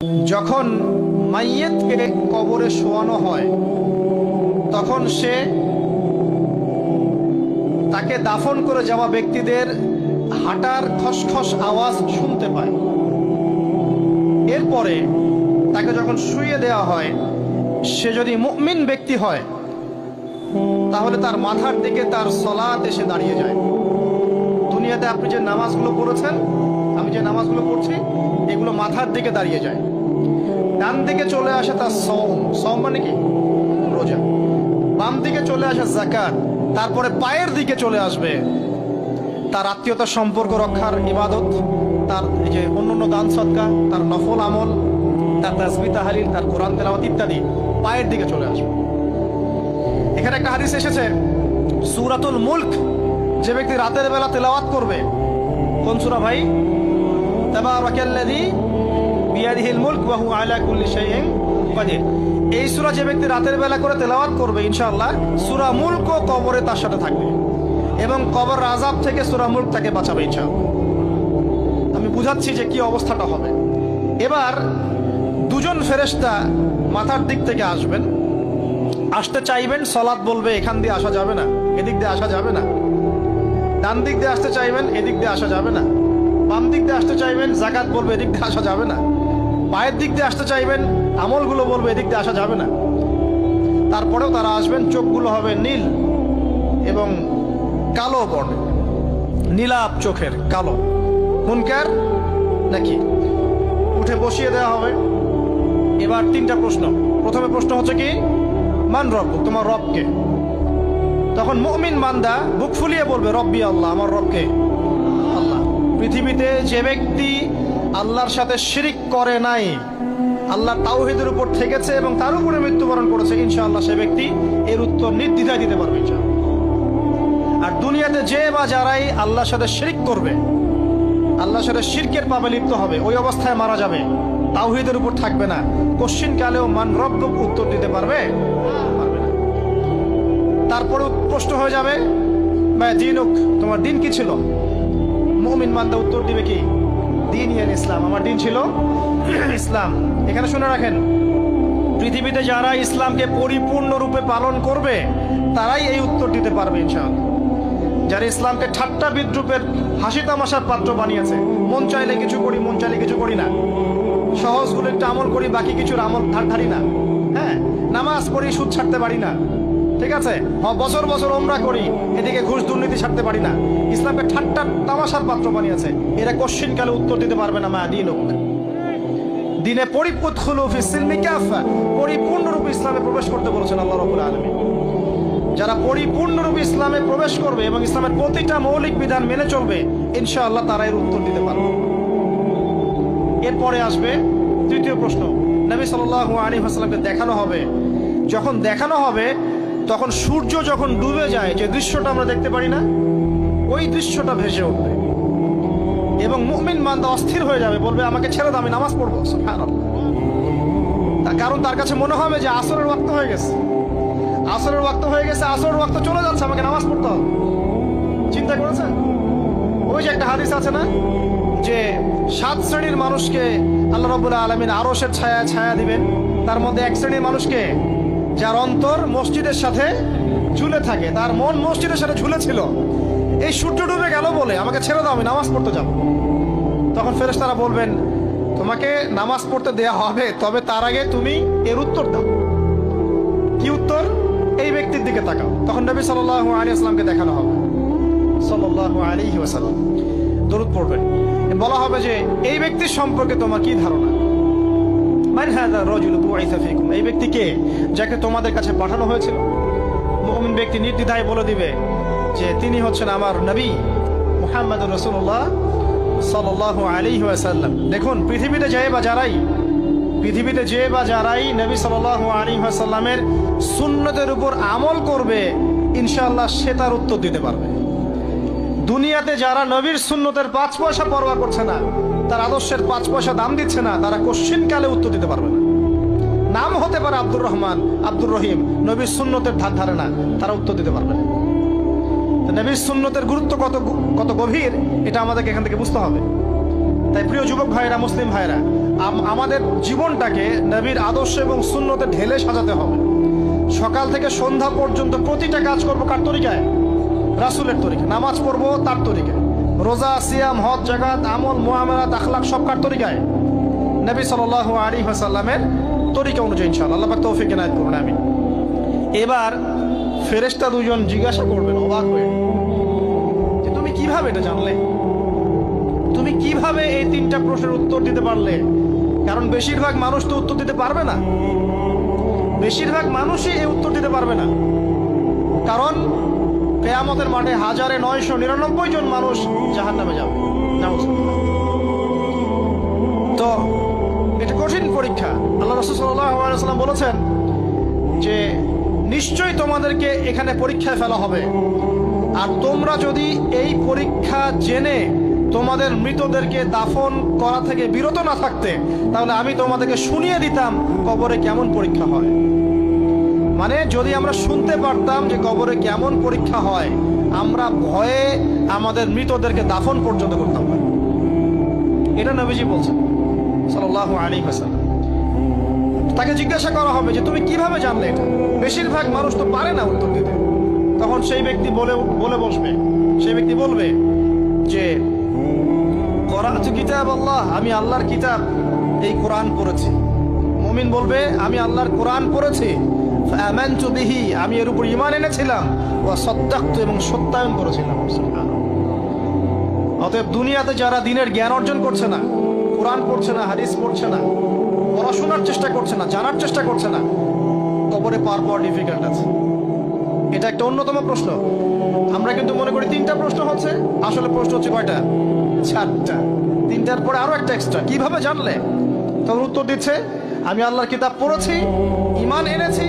যখন মাইয়েতকে কবরে শোয়ানো হয় তখন সে তাকে দাফন করে যাওয়া ব্যক্তিদের হাঁটার খসখস আওয়াজ শুনতে পায়। এরপরে তাকে যখন শুইয়ে দেওয়া হয়, সে যদি মুমিন ব্যক্তি হয় তাহলে তার মাথার দিকে তার সলাত এসে দাঁড়িয়ে যায়। দুনিয়াতে আপনি যে নামাজগুলো পড়েছেন, আমি যে নামাজগুলো পড়ছি, এগুলো মাথার দিকে দাঁড়িয়ে যায়। ডান দিকে চলে আসে তার সওম মানে কি? রোজা। বাম দিকে চলে আসে যাকাত। তারপরে পায়ের দিকে চলে আসবে তার আত্মীয়তার সম্পর্ক রক্ষার ইবাদত, তার এই যে অন্যান্য দান সদকা, তার নফল আমল, তার তাসবিহ তাহলিল, তার কোরআন তেলাওয়াত ইত্যাদি পায়ের দিকে চলে আসবে। এখানে একটা হাদিস এসেছে, সূরাতুল মুলক যে ব্যক্তি রাতের বেলা তেলাওয়াত করবে, কোন সূরা ভাই? তাবারাকাল্লাযী বিয়াদিহিল মুলক ওয়া হুয়া আলা কুল্লি শাইইন কাদির। এই সূরা যে ব্যক্তি রাতের বেলা করে তেলাওয়াত করবে, ইনশাআল্লাহ সূরা মুলকও কবরে তার সাথে থাকবে এবং কবর আযাব থেকে সূরা মুলক তাকে বাঁচাবে ইনশাআল্লাহ। আমি বুঝাচ্ছি যে কি অবস্থাটা হবে। এবার দুজন ফেরেশতা মাথার দিক থেকে আসবেন, আসতে চাইবেন, সালাত বলবে এখান দিয়ে আসা যাবে না, এদিক দিয়ে আসা যাবে না। ডান দিক দিয়ে আসতে চাইবেন, এদিক দিয়ে আসা যাবে না। বাম দিক দিয়ে আসতে চাইবেন, যাকাত বলবে এদিক দিয়ে আসা যাবে না। পায়ের দিক দিয়ে আসতে চাইবেন, আমলগুলো বলবে এদিক দিয়ে আসা যাবে না। তারপরেও তারা আসবেন, চোখগুলো হবে নীল এবং কালো বর্ণ, নীলাপ চোখের কালো। মুনকার নাকি? উঠে বসিয়ে দেওয়া হবে। এবার তিনটা প্রশ্ন। প্রথমে প্রশ্ন হচ্ছে কি, মান রব, তোমার রবকে? তখন মুমিন বান্দা বুক ফুলিয়ে বলবে রব্বি আল্লাহ, আমার রবকে আল্লাহ। পৃথিবীতে যে ব্যক্তি আল্লাহর সাথে শিরিক করে নাই, আল্লাহ তাওহীদের উপর থেকেছে এবং তার উপরে মৃত্যুবরণ করেছে, ইনশাআল্লাহ সে ব্যক্তি এর উত্তর নির্দ্বিধায় দিতে পারবে ইনশাআল্লাহ। আর দুনিয়াতে যে বা যারাই আল্লাহর সাথে শিরিক করবে, আল্লাহর সাথে শিরকের পাবে লিপ্ত হবে, ওই অবস্থায় মারা যাবে, তাওহীদের উপর থাকবে না, কোশ্চিন কালেও মান রব্বুক উত্তর দিতে পারবে না। তারপরে প্রশ্ন হয়ে যাবে মা দীনুক, তোমার দিন কি ছিল? মুমিন বান্দা উত্তর দিবে কি? দিন ইয়ান ইসলাম, আমার দিন ছিল ইসলাম। এখানে শুনে রাখেন, পৃথিবীতে যারা ইসলামকে পরিপূর্ণরূপে পালন করবে তারাই এই উত্তর দিতে পারবে ইনশাআল্লাহ। যারা ইসলামকে ঠাট্টা বিদ্রুপের হাসি তামাশার পাত্র বানিয়েছে, মন চাইলে কিছু করি, মন চাইলে কিছু করি না, সহজগুলো একটু আমল করি, বাকি কিছুর আমল ধারি না, হ্যাঁ, নামাজ পড়ি, সুদ ছাড়তে পারি না, ঠিক আছে, বছর বছর ওমরা করি, এদিকে ঘুষ দুর্নীতি ছাড়তে পারি না, ইসলামকে ঠাট্টা তামাশার পাত্র বানিয়েছে, এরা কোশ্চিন কালে উত্তর দিতে পারবে না মা দীনুক। দিনে পরিপূর্ণরূপে ইসলামে প্রবেশ করতে বলেছেন আল্লাহ রাব্বুল আলামিন। যারা পরিপূর্ণরূপে ইসলামে প্রবেশ করবে এবং ইসলামের প্রতিটা মৌলিক বিধান মেনে চলবে, ইনশাআল্লাহ তারা এর উত্তর দিতে পারবে। এরপরে আসবে তৃতীয় প্রশ্ন। নবী সাল্লাল্লাহু আলাইহি ওয়াসাল্লামকে দেখানো হবে। যখন দেখানো হবে তখন সূর্য যখন ডুবে যায়, যে দৃশ্যটা আমরা দেখতে পারি না, ওই দৃশ্যটা ভেসে উঠবে এবং মুমিন বান্দা অস্থির হয়ে যাবে, বলবে আমাকে ছেড়ে দাও, আমি নামাজ পড়বো। সুবহানাল্লাহ। তার কারণ তার কাছে মনে হবে যে আসরের ওয়াক্ত হয়ে গেছে, আসরের ওয়াক্ত হয়ে গেছে, আসরের ওয়াক্ত চলে যাচ্ছে, আমাকে নামাজ পড়তে হবে। চিন্তা করেছেন? ওই যে একটা হাদিস আছে না, যে 7 শ্রেণীর মানুষকে আল্লাহ রাব্বুল আলামিন আরশের ছায়া দিবেন। তার মধ্যে এক শ্রেণীর মানুষকে, যার অন্তর মসজিদের সাথে ঝুলে থাকে, তার মন মসজিদের সাথে ঝুলে ছিল, এই সূর্য ডুবে গেল বলে আমাকে ছেড়ে দাও, আমি নামাজ পড়তে যাব। তখন ফেরেশতারা বলবেন তোমাকে নামাজ পড়তে দেয়া হবে, তবে তার আগে তুমি এর উত্তর দাও। কি উত্তর? এই ব্যক্তির দিকে তাকাও। তখন নবী সাল্লাল্লাহু আলাইহি ওয়াসাল্লামকে দেখানো হবে, সাল্লাল্লাহু আলাইহি ওয়াসাল্লাম দরুদ পড়বেন। বলা হবে যে এই ব্যক্তির সম্পর্কে তোমার কি ধারণা? মান হাযা রাজুলু বুইসা ফীকুম, এই ব্যক্তি কে, যাকে তোমাদের কাছে পাঠানো হয়েছিল? মুমিন ব্যক্তি নির্দ্বিধায় বলে দিবে যে তিনি হচ্ছেন আমার নবী মুহাম্মদুর রাসূলুল্লাহ সাল্লাল্লাহু আলাইহি ওয়াসাল্লাম। দেখুন, পৃথিবীতে যে বা যারাই নবী সাল্লাল্লাহু আলাইহি ওয়াসাল্লামের সুন্নতের উপর আমল করবে, ইনশাআল্লাহ সে তার উত্তর দিতে পারবে। দুনিয়াতে যারা নবীর সুন্নতের 5 পয়সা পরোয়া করছে না, তার আদর্শের 5 পয়সা দাম দিচ্ছে না, তারা কোশ্চিন কালে উত্তর দিতে পারবে না। নাম হতে পারে আব্দুর রহমান, আব্দুর রহিম, নবীর সুন্নতের ধার ধারে না, তারা উত্তর দিতে পারবে না। নবীর সুন্নতের গুরুত্ব কত গভীর, এটা আমাদেরকে এখান থেকে বুঝতে হবে। তাই প্রিয় যুবক ভাইরা, মুসলিম ভাইরা, আমাদের জীবনটাকে নবীর আদর্শ এবং সুন্নতে ঢেলে সাজাতে হবে। সকাল থেকে সন্ধ্যা পর্যন্ত প্রতিটা কাজ করবো কার তরিকায়? রাসূলের তরিকা। নামাজ পড়বো তার তরিকায়, রোজা, সিয়াম, হজ, জাকাত, আমল, মুআমালাত, আখলাক সব কার তরিকায়? নবী সাল্লাল্লাহু আলাইহি ওয়াসাল্লামের তরিকা অনুযায়ী ইনশাআল্লাহ। আল্লাহ পাক তৌফিক এনায়েত করুন, আমিন। এবার ফেরেশতা দুজন জিজ্ঞাসা করবেন অবাক হয়ে যে তুমি কিভাবে এটা জানলে? তুমি কিভাবে এই তিনটা প্রশ্নের উত্তর দিতে পারলে? কারণ বেশিরভাগ মানুষ তো উত্তর দিতে পারবে না, বেশিরভাগ মানুষই এই উত্তর দিতে পারবে না। কারণ কিয়ামতের মাঠে 1999 জন মানুষ জাহান্নামে যাবে। তো এটা কঠিন পরীক্ষা। আল্লাহ রাসূল সাল্লাল্লাহু আলাইহি ওয়াসাল্লাম বলেছেন যে নিশ্চয়ই তোমাদেরকে এখানে পরীক্ষায় ফেলা হবে, আর তোমরা যদি এই পরীক্ষা জেনে তোমাদের মৃতদেরকে দাফন করা থেকে বিরত না থাকতে, তাহলে আমি তোমাদেরকে শুনিয়ে দিতাম কবরে কেমন পরীক্ষা হয়। মানে যদি আমরা শুনতে পারতাম যে কবরে কেমন পরীক্ষা হয়, আমরা ভয়ে আমাদের মৃতদেরকে দাফন পর্যন্ত করতাম না। এটা নবীজি বলছেন সাল্লাল্লাহু আলাইহি ওয়াসাল্লাম। তাকে জিজ্ঞাসা করা হবে যে তুমি কিভাবে জানলে এটা? বেশিরভাগ মানুষ তো পারে না উত্তর দিতে। তখন সেই ব্যক্তি বলে বসবে, সেই ব্যক্তি বলবে যে করাতু কিতাব আল্লাহ, আমি আল্লাহর কিতাব এই কোরআন পড়েছি। মুমিন বলবে আমি আল্লাহর কোরআন পড়েছি, ফাআমানতু বিহি, আমি এর উপর ঈমান এনেছিলাম, ওয়া সাদ্দাকতু, এবং সত্যায়ন করেছিলাম। অতএব দুনিয়াতে যারা দিনের জ্ঞান অর্জন করছে না, কোরআন পড়ছে না, হাদিস পড়ছে না, পড়াশোনার চেষ্টা করছে না, জানার চেষ্টা করছে না, কবরে পার পাওয়া ডিফিকাল্ট আছে। এটা একটা অন্যতম প্রশ্ন। আমরা কিন্তু মনে করি তিনটা প্রশ্ন হচ্ছে, আসলে প্রশ্ন হচ্ছে কয়টা? 4টা। তিনটার পরে আরো একটা এক্সট্রা। কিভাবে জানলে? তখন উত্তর দিচ্ছে আমি আল্লাহর কিতাব পড়েছি, ঈমান এনেছি,